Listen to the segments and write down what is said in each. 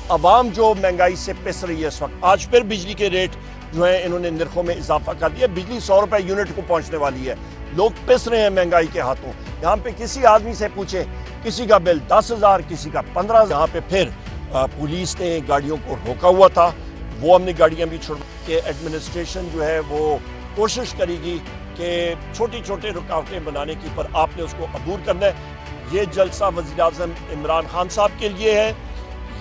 عوام جو مہنگائی سے پس رہی ہے اس وقت، آج پھر بجلی کے ریٹ جو ہیں انہوں نے نرخوں میں اضافہ کر دیا. بجلی 100 روپے یونٹ کو پہنچنے والی ہے. لوگ پس رہے ہیں مہنگائی کے ہاتھوں. یہاں پہ کسی آدمی سے پوچھے، کسی کا بل 10,000، کسی کا 15,000. یہاں پہ پھر پولیس نے گاڑیوں کو روکا ہوا تھا، وہ ہم نے گاڑیاں بھی چھوڑ کے ایڈمنسٹریشن جو ہے وہ کوشش کرے گی کہ چھوٹی چھوٹے رکاوٹیں بنانے کی، پر آپ نے اس کو عبور کرنا ہے. یہ جلسہ وزیر اعظم عمران خان صاحب کے لیے ہے،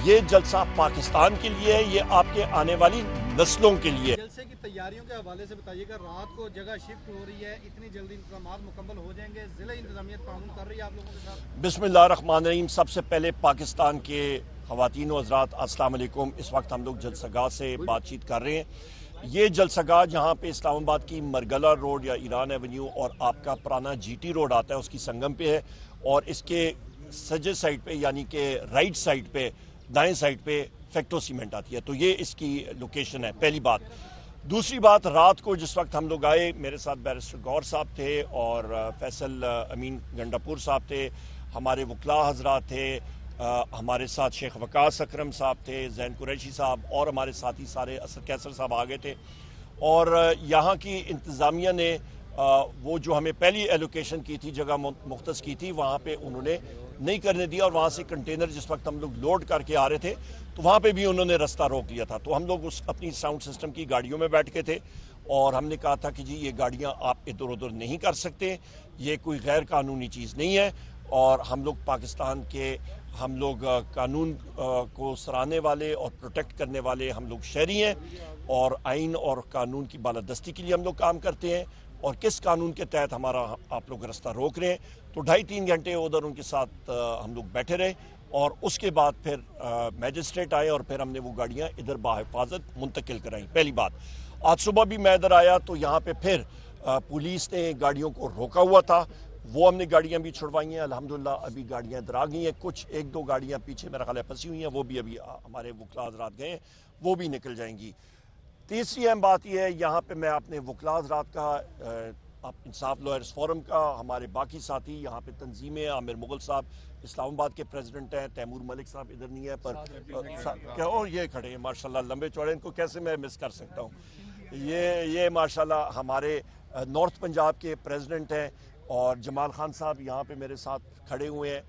یہ جلسہ پاکستان کے لیے ہے، یہ آپ کے آنے والی نسلوں کے لیے. جلسے کی تیاریوں کے حوالے سے بتائیے گا. رات کو جگہ شفٹ ہو رہی ہے، اتنی جلدی انتظامات مکمل ہو جائیں گے؟ ضلع انتظامیہ تعاون کر رہی ہے آپ لوگوں کے ساتھ؟ بسم اللہ الرحمن الرحیم. سب سے پہلے پاکستان کے خواتین و حضرات السلام علیکم. اس وقت ہم لوگ جلسہ گاہ سے بات چیت کر رہے ہیں. یہ جلسہ گاہ جہاں پہ اسلام آباد کی مرگلہ روڈ یا ایران ایونیو اور آپ کا پرانا جی ٹی روڈ آتا ہے اس کی سنگم پہ ہے، اور اس کے سجے سائڈ پہ یعنی کہ رائٹ سائڈ پہ، دائیں سائڈ پہ فیکٹو سیمنٹ آتی ہے. تو یہ اس کی لوکیشن ہے، پہلی بات. دوسری بات، رات کو جس وقت ہم لوگ آئے، میرے ساتھ بیرسٹر گور صاحب تھے اور فیصل امین گنڈاپور صاحب تھے، ہمارے وکلاء حضرات تھے، ہمارے ساتھ شیخ وقاص اکرم صاحب تھے، زین قریشی صاحب، اور ہمارے ساتھی سارے اسد کیسر صاحب آگے تھے. اور یہاں کی انتظامیہ نے وہ جو ہمیں پہلی ایلوکیشن کی تھی، جگہ مختص کی تھی، وہاں پہ انہوں نے نہیں کرنے دیا، اور وہاں سے کنٹینر جس وقت ہم لوگ لوڈ کر کے آ رہے تھے تو وہاں پہ بھی انہوں نے رستہ روک لیا تھا. تو ہم لوگ اپنی ساؤنڈ سسٹم کی گاڑیوں میں بیٹھ کے تھے، اور ہم نے کہا تھا کہ جی یہ گاڑیاں آپ ادھر ادھر نہیں کر سکتے، یہ کوئی غیر قانونی چیز نہیں ہے، اور ہم لوگ پاکستان کے، ہم لوگ قانون کو سراہنے والے اور پروٹیکٹ کرنے والے ہم لوگ شہری ہیں، اور آئین اور قانون کی بالادستی کے لیے ہم لوگ کام کرتے ہیں. اور کس قانون کے تحت ہمارا آپ لوگ رستہ روک رہے ہیں؟ تو 2.5-3 گھنٹے ادھر ان کے ساتھ ہم لوگ بیٹھے رہے، اور اس کے بعد پھر میجسٹریٹ آئے، اور پھر ہم نے وہ گاڑیاں ادھر بحفاظت منتقل کرائیں. پہلی بات. آج صبح بھی میں ادھر آیا تو یہاں پہ پھر پولیس نے گاڑیوں کو روکا ہوا تھا، وہ ہم نے گاڑیاں بھی چھڑوائی ہیں. الحمدللہ ابھی گاڑیاں ادھر آ گئی ہیں. کچھ 1-2 گاڑیاں پیچھے میرا خیال ہے پھنسی ہوئی ہیں، وہ بھی ابھی ہمارے وکلاء حضرات گئے ہیں، وہ بھی نکل جائیں گی. تیسری اہم بات یہ ہے، یہاں پہ میں اپنے وکلاء حضرات کا، انصاف لائرز فورم کا، ہمارے باقی ساتھی یہاں پہ تنظیمیں، عامر مغل صاحب اسلام آباد کے پریزیڈنٹ ہیں، تیمور ملک صاحب ادھر نہیں ہے پر یہ کھڑے ہیں ماشاءاللہ، لمبے چوڑے، ان کو کیسے میں مس کر سکتا ہوں. یہ ماشاءاللہ ہمارے نارتھ پنجاب کے پریزیڈنٹ ہیں، اور جمال خان صاحب یہاں پہ میرے ساتھ کھڑے ہوئے ہیں.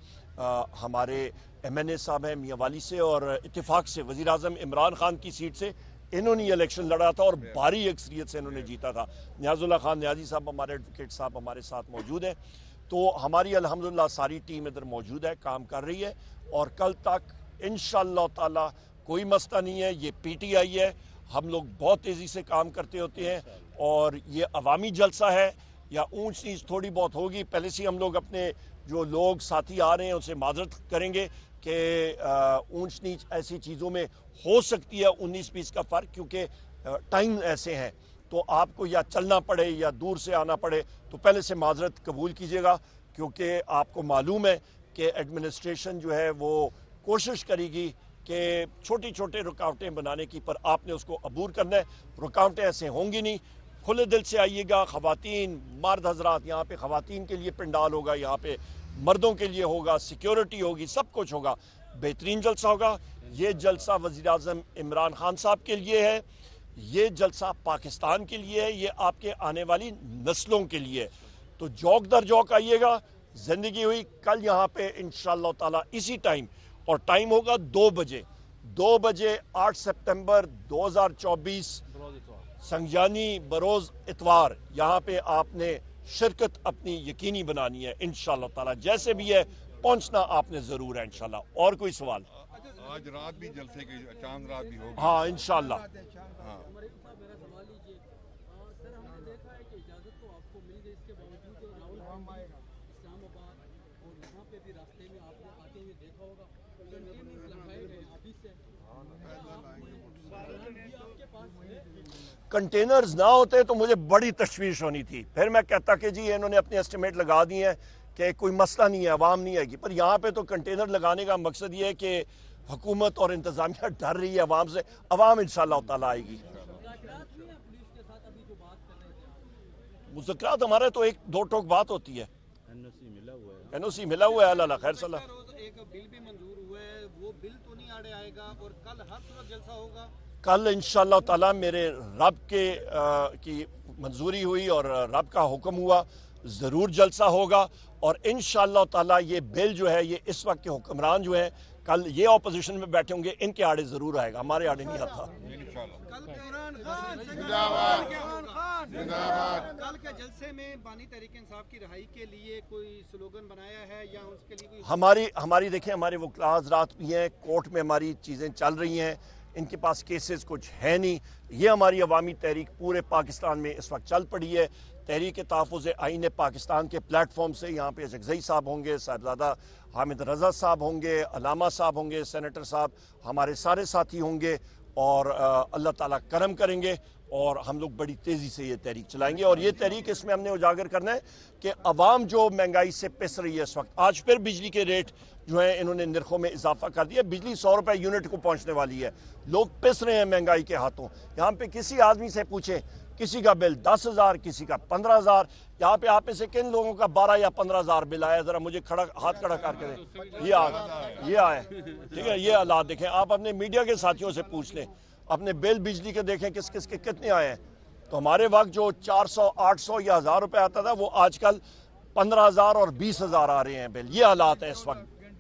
ہمارے ایم این اے صاحب ہیں میاں والی سے، اور اتفاق سے وزیر اعظم عمران خان کی سیٹ سے انہوں نے الیکشن لڑا تھا اور بھاری اکثریت سے انہوں نے جیتا تھا. نیاز اللہ خان نیازی صاحب، ہمارے ایڈوکیٹ صاحب ہمارے ساتھ موجود ہیں. تو ہماری الحمدللہ ساری ٹیم ادھر موجود ہے، کام کر رہی ہے، اور کل تک انشاءاللہ تعالی کوئی مسئلہ نہیں ہے. یہ پی ٹی آئی ہے، ہم لوگ بہت تیزی سے کام کرتے ہوتے ہیں، اور یہ عوامی جلسہ ہے. یا اونچ نیچ تھوڑی بہت ہوگی، پہلے سے ہم لوگ اپنے جو لوگ ساتھی آ رہے ہیں ان سے معذرت کریں گے کہ اونچ نیچ ایسی چیزوں میں ہو سکتی ہے، 19-20 کا فرق، کیونکہ ٹائم ایسے ہیں. تو آپ کو یا چلنا پڑے یا دور سے آنا پڑے تو پہلے سے معذرت قبول کیجیے گا، کیونکہ آپ کو معلوم ہے کہ ایڈمنسٹریشن جو ہے وہ کوشش کرے گی کہ چھوٹی چھوٹے رکاوٹیں بنانے کی، پر آپ نے اس کو عبور کرنا ہے. رکاوٹیں ایسے ہوں گی نہیں. کھلے دل سے آئیے گا. خواتین، مرد حضرات، یہاں پہ خواتین کے لیے پنڈال ہوگا، یہاں پہ مردوں کے لیے ہوگا، سیکیورٹی ہوگی، سب کچھ ہوگا. بہترین جلسہ ہوگا. یہ جلسہ وزیر اعظم عمران خان صاحب کے لیے ہے، یہ جلسہ پاکستان کے لیے ہے، یہ آپ کے آنے والی نسلوں کے لیے. تو جوک در جوک آئیے گا. زندگی ہوئی کل یہاں پہ انشاءاللہ تعالی اسی ٹائم، اور ٹائم ہوگا 2 بجے 8 سپتمبر 2024 سنگجانی بروز اتوار. یہاں پہ آپ نے شرکت اپنی یقینی بنانی ہے انشاءاللہ تعالی. جیسے بھی ہے پہنچنا آپ نے ضرور ہے انشاءاللہ. اور کوئی سوال؟ آج رات بھی جلسے کی چاند رات بھی ہوگی؟ ہاں انشاءاللہ. کنٹینرز نہ ہوتے تو مجھے بڑی تشویش ہونی تھی. پھر میں کہتا کہ جی انہوں نے اپنے اسٹیمیٹ لگا دی ہیں کہ کوئی مسئلہ نہیں ہے، عوام نہیں آئے گی. پر یہاں پہ تو کنٹینر لگانے کا مقصد یہ ہے کہ حکومت اور انتظامیہ ڈر رہی ہے عوام سے. عوام انشاءاللہ تعالی آئے گی. مذاکرات ہمارے تو 1-2 ٹوک بات ہوتی ہے. این او سی ملا ہوا ہے. اللہ خیر صلاح. ایک بل بھی منظور ہوا ہے، وہ بل تو نہیں آڑے آئے جائے گا اور کل ہر صورت جلسہ ہوگا؟ کل انشاءاللہ تعالی میرے رب کی منظوری ہوئی اور رب کا حکم ہوا ضرور جلسہ ہوگا، اور انشاءاللہ تعالی یہ بل جو ہے، یہ اس وقت کے حکمران جو ہیں کل یہ اپوزیشن میں بیٹھے ہوں گے، ان کے آڑے ضرور آئے گا، ہمارے آڑے نہیں آتا۔ کل کے جلسے میں بانی تحریک انصاف کی رہائی کے لیے کوئی سلوگن بنایا ہے یا اس کے لیے کوئی؟ ہماری دیکھیں، ہمارے وکلاء حضرات بھی ہیں، کورٹ میں ہماری چیزیں چل رہی ہیں، ان کے پاس کیسز کچھ ہے نہیں۔ یہ ہماری عوامی تحریک پورے پاکستان میں اس وقت چل پڑی ہے۔ تحریک تحفظ آئین پاکستان کے پلیٹ فارم سے یہاں پہ اکزئی صاحب ہوں گے، صاحبزادہ حامد رضا صاحب ہوں گے، علامہ صاحب ہوں گے، سینیٹر صاحب، ہمارے سارے ساتھی ہوں گے، اور اللہ تعالیٰ کرم کریں گے اور ہم لوگ بڑی تیزی سے یہ تحریک چلائیں گے۔ اور یہ تحریک اس میں ہم نے اجاگر کرنا ہے کہ عوام جو مہنگائی سے پس رہی ہے اس وقت، آج پھر بجلی کے ریٹ جو ہیں انہوں نے نرخوں میں اضافہ کر دیا، بجلی 100 روپے یونٹ کو پہنچنے والی ہے، لوگ پس رہے ہیں مہنگائی کے ہاتھوں۔ یہاں پہ کسی آدمی سے پوچھیں، کسی کا بل 10,000، کسی کا 15,000، یہاں پہ آپ میں سے کن لوگوں کا 12 یا 15,000 بل آیا؟ ذرا مجھے ہاتھ کھڑا کر کے دیں۔ یہ آئے، ٹھیک ہے، یہ حالات دیکھیں، آپ اپنے میڈیا کے ساتھیوں سے پوچھ لیں، اپنے بل بجلی کے دیکھیں کس کس کے کتنے آئے ہیں۔ تو ہمارے وقت جو 400، 800 یا 1000 روپے آتا تھا، وہ آج کل 15,000 اور 20,000 آ رہے ہیں بل۔ یہ حالات ہیں اس وقت۔